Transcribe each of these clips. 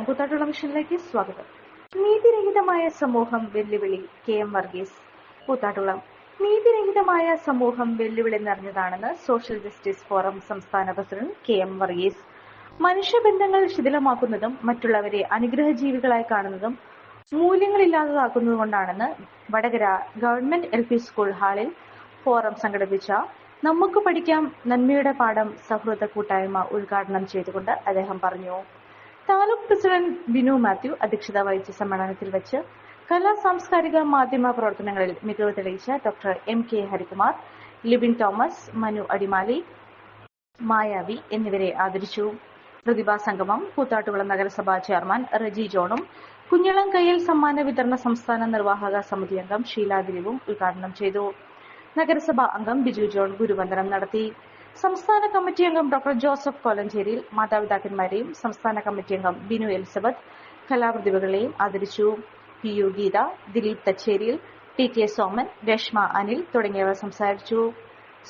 നമസ്കാരം. കൂത്താട്ടുള്ള മിഷനിലേക്ക് സ്വാഗതം. നീതിരഹിതമായ സമൂഹം വെല്ലുവിളി KM വർഗീസ്. കൂത്താട്ടുളം. നീതിരഹിതമായ സമൂഹം വെല്ലുവിളി നിറഞ്ഞതാണെന്ന് സോഷ്യൽ ജസ്റ്റിസ് ഫോറം സംസ്ഥാന പ്രസിഡന്റ് KM വർഗീസ്. മനുഷ്യബന്ധങ്ങൾ ശിഥിലമാക്കുന്നതും മറ്റുള്ളവരെ അനുഗ്രഹജീവികളായി കാണുന്നതും മൂല്യങ്ങളില്ലാത്തതാക്കുന്നതുകൊണ്ടാണെന്ന് വടകര ഗവൺമെന്റ് LP സ്കൂൾ ഹാളിൽ ഫോറം സംഘടിപ്പിച്ച നമുക്ക് പഠിക്കാം നന്മയുടെ പാഠം സൗഹൃദ കൂട്ടായ്മ ഉദ്ഘാടനം ചെയ്തുകൊണ്ട് അദ്ദേഹം പറഞ്ഞു. താലൂക്ക് പ്രസിഡന്റ് ബിനു മാത്യു അധ്യക്ഷത വഹിച്ച സമ്മേളനത്തിൽ വെച്ച് കലാ സാംസ്കാരിക മാധ്യമ പ്രവർത്തനങ്ങളിൽ മികവ് തെളിയിച്ച ഡോക്ടർ MK ഹരികുമാർ, ലിബിൻ തോമസ്, മനു അടിമാലി, മായാവി എന്നിവരെ ആദരിച്ചു. പ്രതിഭാ സംഗമം കൂത്താട്ടുകുളം നഗരസഭാ ചെയർമാൻ റജി ജോണും കുഞ്ഞളം കയ്യൽ സമ്മാന വിതരണ സംസ്ഥാന നിർവാഹക സമിതി അംഗം ഷീല ദിലീപും ഉദ്ഘാടനം ചെയ്തു. നഗരസഭാ അംഗം ബിജു ജോൺ ഗുരുവന്ദനം നടത്തി. സംസ്ഥാന കമ്മിറ്റി അംഗം ഡോക്ടർ ജോസഫ് കോലഞ്ചേരിയിൽ മാതാപിതാക്കന്മാരെയും സംസ്ഥാന കമ്മിറ്റി അംഗം ബിനു എലിസബത്ത് കലാപ്രതിഭകളെയും ആദരിച്ചു. PU ഗീത, ദിലീപ് തച്ചേരിയിൽ, TK സോമൻ, രശ്മ അനിൽ തുടങ്ങിയവർ സംസാരിച്ചു.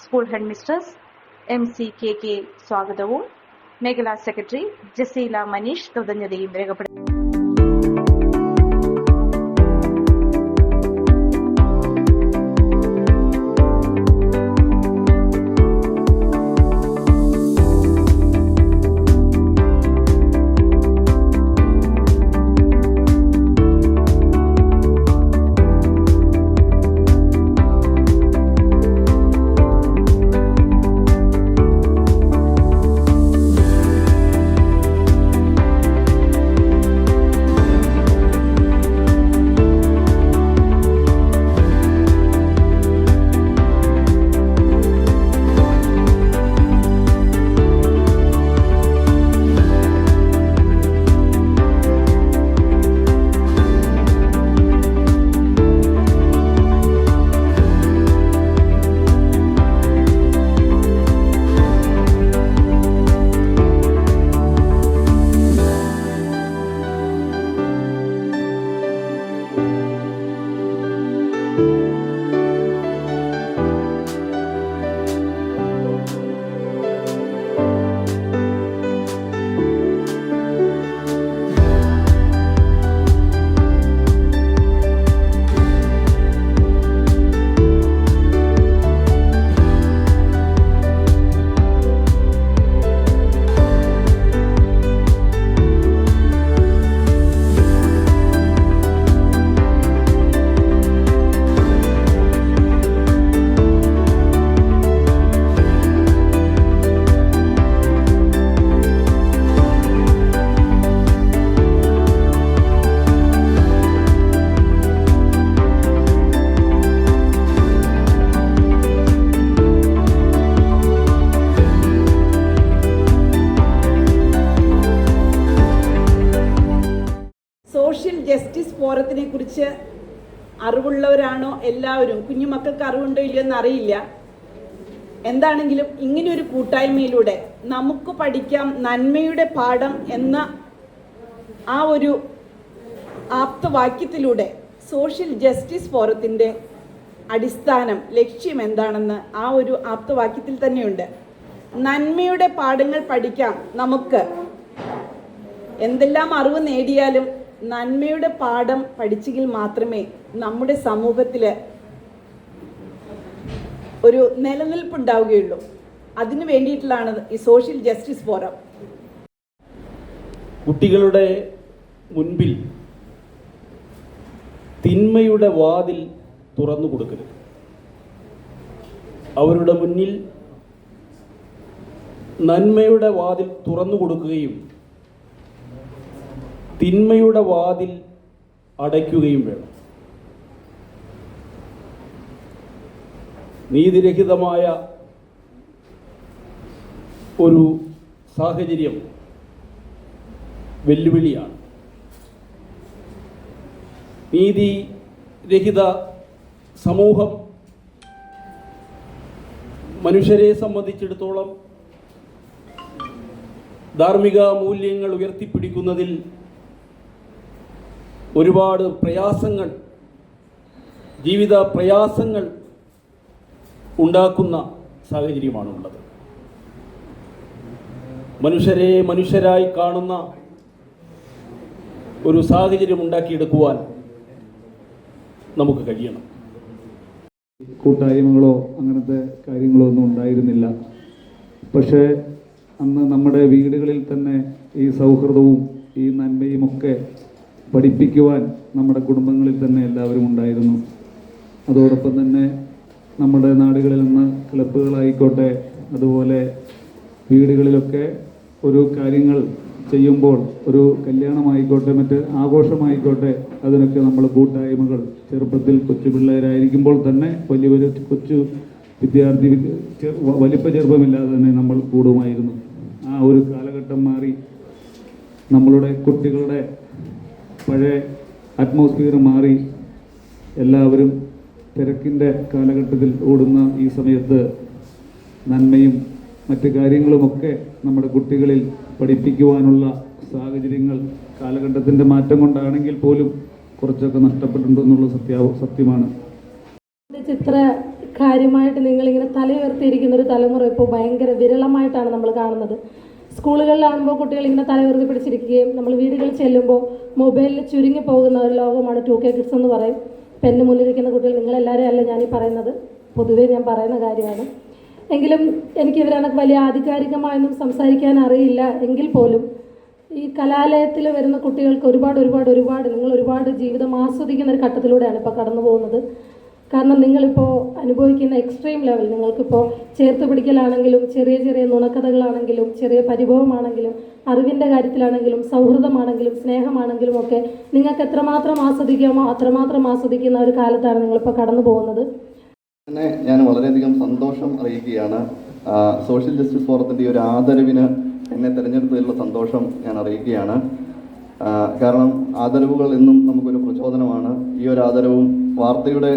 School head mistress MC KK സ്വാഗതവും മേഖലാ സെക്രട്ടറി ജസീല മനീഷ് കൃതജ്ഞതയും രേഖപ്പെടുത്തി. സോഷ്യൽ ജസ്റ്റിസ് ഫോറത്തിനെ കുറിച്ച് അറിവുള്ളവരാണോ എല്ലാവരും? കുഞ്ഞുമക്കൾക്ക് അറിവുണ്ടോ ഇല്ലയോ എന്നറിയില്ല. എന്താണെങ്കിലും ഇങ്ങനെയൊരു കൂട്ടായ്മയിലൂടെ നമുക്ക് പഠിക്കാം നന്മയുടെ പാഠം എന്ന ആ ഒരു ആപ്തവാക്യത്തിലൂടെ സോഷ്യൽ ജസ്റ്റിസ് ഫോറത്തിൻ്റെ അടിസ്ഥാനം ലക്ഷ്യം എന്താണെന്ന് ആ ഒരു ആപ്തവാക്യത്തിൽ തന്നെയുണ്ട്. നന്മയുടെ പാഠങ്ങൾ പഠിക്കാം. നമുക്ക് എന്തെല്ലാം അറിവ് നേടിയാലും നന്മയുടെ പാഠം പഠിച്ചെങ്കിൽ മാത്രമേ നമ്മുടെ സമൂഹത്തിൽ ഒരു നിലനിൽപ്പുണ്ടാവുകയുള്ളൂ. അതിനു വേണ്ടിയിട്ടുള്ളതാണ് ഈ സോഷ്യൽ ജസ്റ്റിസ് ഫോറം. കുട്ടികളുടെ മുൻപിൽ തിന്മയുടെ വാതിൽ തുറന്നു കൊടുക്കരുത്. അവരുടെ മുന്നിൽ നന്മയുടെ വാതിൽ തുറന്നു കൊടുക്കുകയും തിന്മയുടെ വാതിൽ അടയ്ക്കുകയും വേണം. നീതിരഹിതമായ ഒരു സാഹചര്യം വെല്ലുവിളിയാണ്. നീതിരഹിത സമൂഹം മനുഷ്യരെ സംബന്ധിച്ചിടത്തോളം ധാർമ്മിക മൂല്യങ്ങൾ ഉയർത്തിപ്പിടിക്കുന്നതിൽ ഒരുപാട് പ്രയാസങ്ങൾ, ജീവിത പ്രയാസങ്ങൾ ഉണ്ടാക്കുന്ന സാഹചര്യമാണുള്ളത്. മനുഷ്യരെ മനുഷ്യരായി കാണുന്ന ഒരു സാഹചര്യം ഉണ്ടാക്കിയെടുക്കുവാൻ നമുക്ക് കഴിയണം. കൂട്ടായ്മകളോ അങ്ങനത്തെ കാര്യങ്ങളോ ഒന്നും ഉണ്ടായിരുന്നില്ല. പക്ഷേ അന്ന് നമ്മുടെ വീടുകളിൽ തന്നെ ഈ സൗഹൃദവും ഈ നന്മയുമൊക്കെ പഠിപ്പിക്കുവാൻ നമ്മുടെ കുടുംബങ്ങളിൽ തന്നെ എല്ലാവരും ഉണ്ടായിരുന്നു. അതോടൊപ്പം തന്നെ നമ്മുടെ നാടുകളിൽ നിന്ന് ക്ലബ്ബുകളായിക്കോട്ടെ, അതുപോലെ വീടുകളിലൊക്കെ ഒരു കാര്യങ്ങൾ ചെയ്യുമ്പോൾ, ഒരു കല്യാണമായിക്കോട്ടെ, മറ്റ് ആഘോഷമായിക്കോട്ടെ, അതിനൊക്കെ നമ്മൾ കൂട്ടായ്മകൾ ചെറുപ്പത്തിൽ കൊച്ചു പിള്ളേരായിരിക്കുമ്പോൾ തന്നെ വലിയൊരു കൊച്ചു വിദ്യാർത്ഥി വലിപ്പ ചെറുപ്പമില്ലാതെ തന്നെ നമ്മൾ കൂടുമായിരുന്നു. ആ ഒരു കാലഘട്ടം മാറി നമ്മളുടെ കുട്ടികളുടെ പഴയ അറ്റ്മോസ്ഫിയർ മാറി എല്ലാവരും തിരക്കിൻ്റെ കാലഘട്ടത്തിൽ ഓടുന്ന ഈ സമയത്ത് നന്മയും മറ്റു കാര്യങ്ങളുമൊക്കെ നമ്മുടെ കുട്ടികളിൽ പഠിപ്പിക്കുവാനുള്ള സാഹചര്യങ്ങൾ കാലഘട്ടത്തിൻ്റെ മാറ്റം കൊണ്ടാണെങ്കിൽ പോലും കുറച്ചൊക്കെ നഷ്ടപ്പെട്ടിട്ടുണ്ടെന്നുള്ള സത്യമാണ്. ഇത്ര കാര്യമായിട്ട് നിങ്ങളിങ്ങനെ തലയുയർത്തിയിരിക്കുന്ന ഒരു തലമുറ ഇപ്പോൾ ഭയങ്കര വിരളമായിട്ടാണ് നമ്മൾ കാണുന്നത്. സ്കൂളുകളിലാകുമ്പോൾ കുട്ടികൾ ഇങ്ങനെ തലയുയർത്തി പിടിച്ചിരിക്കുകയും നമ്മൾ വീടുകളിൽ ചെല്ലുമ്പോൾ മൊബൈലിൽ ചുരുങ്ങി പോകുന്ന ഒരു ലോകമാണ് 2K കിഡ്സ് എന്ന് പറയും. പെണ്ണ് മുന്നിലിരിക്കുന്ന കുട്ടികൾ, നിങ്ങളെല്ലാവരും അല്ല ഞാനീ പറയുന്നത്, പൊതുവേ ഞാൻ പറയുന്ന കാര്യമാണ്. എങ്കിലും എനിക്കിവരനക്ക് വലിയ ആധികാരികമായൊന്നും സംസാരിക്കാൻ അറിയില്ല. എങ്കിൽ പോലും ഈ കലാലയത്തിൽ വരുന്ന കുട്ടികൾക്ക് നിങ്ങൾ ഒരുപാട് ജീവിതം ആസ്വദിക്കുന്ന ഒരു ഘട്ടത്തിലൂടെയാണ് ഇപ്പോൾ കടന്നു പോകുന്നത്. കാരണം നിങ്ങളിപ്പോൾ അനുഭവിക്കുന്ന എക്സ്ട്രീം ലെവൽ, നിങ്ങൾക്കിപ്പോൾ ചേർത്ത് പിടിക്കലാണെങ്കിലും ചെറിയ ചെറിയ നുണക്കഥകളാണെങ്കിലും ചെറിയ പരിഭവമാണെങ്കിലും അറിവിൻ്റെ കാര്യത്തിലാണെങ്കിലും സൗഹൃദമാണെങ്കിലും സ്നേഹമാണെങ്കിലും ഒക്കെ നിങ്ങൾക്ക് എത്രമാത്രം ആസ്വദിക്കാമോ അത്രമാത്രം ആസ്വദിക്കുന്ന ഒരു കാലത്താണ് നിങ്ങളിപ്പോൾ കടന്നു പോകുന്നത്. തന്നെ ഞാൻ വളരെയധികം സന്തോഷം അറിയിക്കുകയാണ്. സോഷ്യൽ ജസ്റ്റിസ് ഫോറത്തിൻ്റെ ഒരു ആദരവിന് എന്നെ തിരഞ്ഞെടുത്തതിലുള്ള സന്തോഷം ഞാൻ അറിയിക്കുകയാണ്. കാരണം ആദരവുകൾ എന്നും നമുക്കൊരു പ്രചോദനമാണ്. ഈ ഒരു ആദരവും വാർത്തയുടെ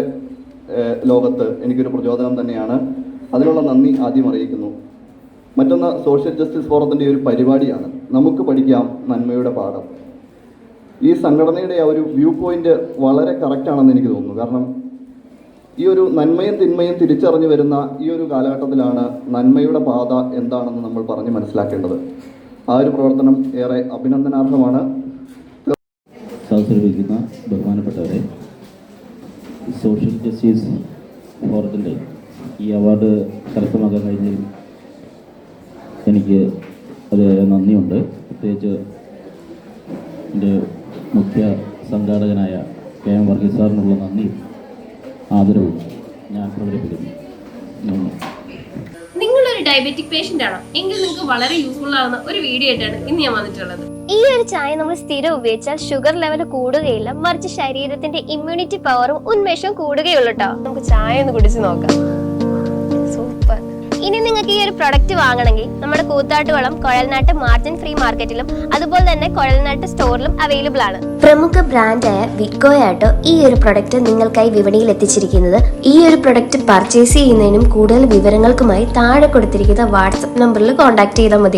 ലോകത്ത് എനിക്കൊരു പ്രചോദനം തന്നെയാണ്. അതിനുള്ള നന്ദി ആദ്യം അറിയിക്കുന്നു. മറ്റൊന്ന്, സോഷ്യൽ ജസ്റ്റിസ് ഫോറത്തിൻ്റെ ഒരു പരിപാടിയാണ് നമുക്ക് പഠിക്കാം നന്മയുടെ പാഠം. ഈ സംഘടനയുടെ ആ ഒരു വ്യൂ പോയിന്റ് വളരെ കറക്റ്റാണെന്ന് എനിക്ക് തോന്നുന്നു. കാരണം ഈ ഒരു നന്മയും തിന്മയും തിരിച്ചറിഞ്ഞു വരുന്ന ഈ ഒരു കാലഘട്ടത്തിലാണ് നന്മയുടെ പാത എന്താണെന്ന് നമ്മൾ പറഞ്ഞ് മനസ്സിലാക്കേണ്ടത്. ആ ഒരു പ്രവർത്തനം ഏറെ അഭിനന്ദനാർഹമാണ്. സഹകരിക്കുന്ന ബഹുമാനപ്പെട്ടവരെ, സോഷ്യൽ ജസ്റ്റിസ് ഫോറത്തിൻ്റെ ഈ അവാർഡ് കരസ്ഥമാക്കാൻ കഴിഞ്ഞതിൽ എനിക്ക് അതിലേറെ നന്ദിയുണ്ട്. പ്രത്യേകിച്ച് എൻ്റെ മുഖ്യ സംഘാടകനായ KM വർഗീസ് സാറിനുള്ള നന്ദിയും ആദരവും ഞാൻ പ്രകടിപ്പിക്കുന്നു. നിങ്ങളൊരു ഡയബറ്റിക് പേഷ്യന്റ് ആണോ എങ്കിൽ നിങ്ങൾക്ക് വളരെ യൂസ്ഫുൾ ആവുന്ന ഒരു വീഡിയോ ആയിട്ടാണ് ഇന്ന് ഞാൻ വന്നിട്ടുള്ളത്. ഈ ഒരു ചായ നമ്മൾ സ്ഥിരം ഉപയോഗിച്ചാൽ ഷുഗർ ലെവൽ കൂടുകയില്ല, മറിച്ച് ശരീരത്തിന്റെ ഇമ്മ്യൂണിറ്റി പവറും ഉന്മേഷവും കൂടുകയുള്ളൂ കേട്ടോ. നമുക്ക് ചായ ഒന്ന് കുടിച്ച് നോക്കാം. സൂപ്പർ. ഇനി നിങ്ങൾക്ക് ഈ ഒരു പ്രൊഡക്റ്റ് വാങ്ങണമെങ്കിൽ നമ്മുടെ കൂത്താട്ടുകുളം കുഴൽനാട്ട് മാർജിൻ ഫ്രീ മാർക്കറ്റിലും അതുപോലെ തന്നെ കുഴൽനാട്ട് സ്റ്റോറിലും അവൈലബിൾ ആണ്. പ്രമുഖ ബ്രാൻഡായ വിക്കോയാട്ടോ ഈ ഒരു പ്രൊഡക്റ്റ് നിങ്ങൾക്കായി വിപണിയിൽ എത്തിച്ചിരിക്കുന്നത്. ഈ ഒരു പ്രൊഡക്റ്റ് പർച്ചേസ് ചെയ്യുന്നതിനും കൂടുതൽ വിവരങ്ങൾക്കുമായി താഴെ കൊടുത്തിരിക്കുന്ന വാട്സ്ആപ്പ് നമ്പറിൽ കോൺടാക്ട് ചെയ്താൽ മതി.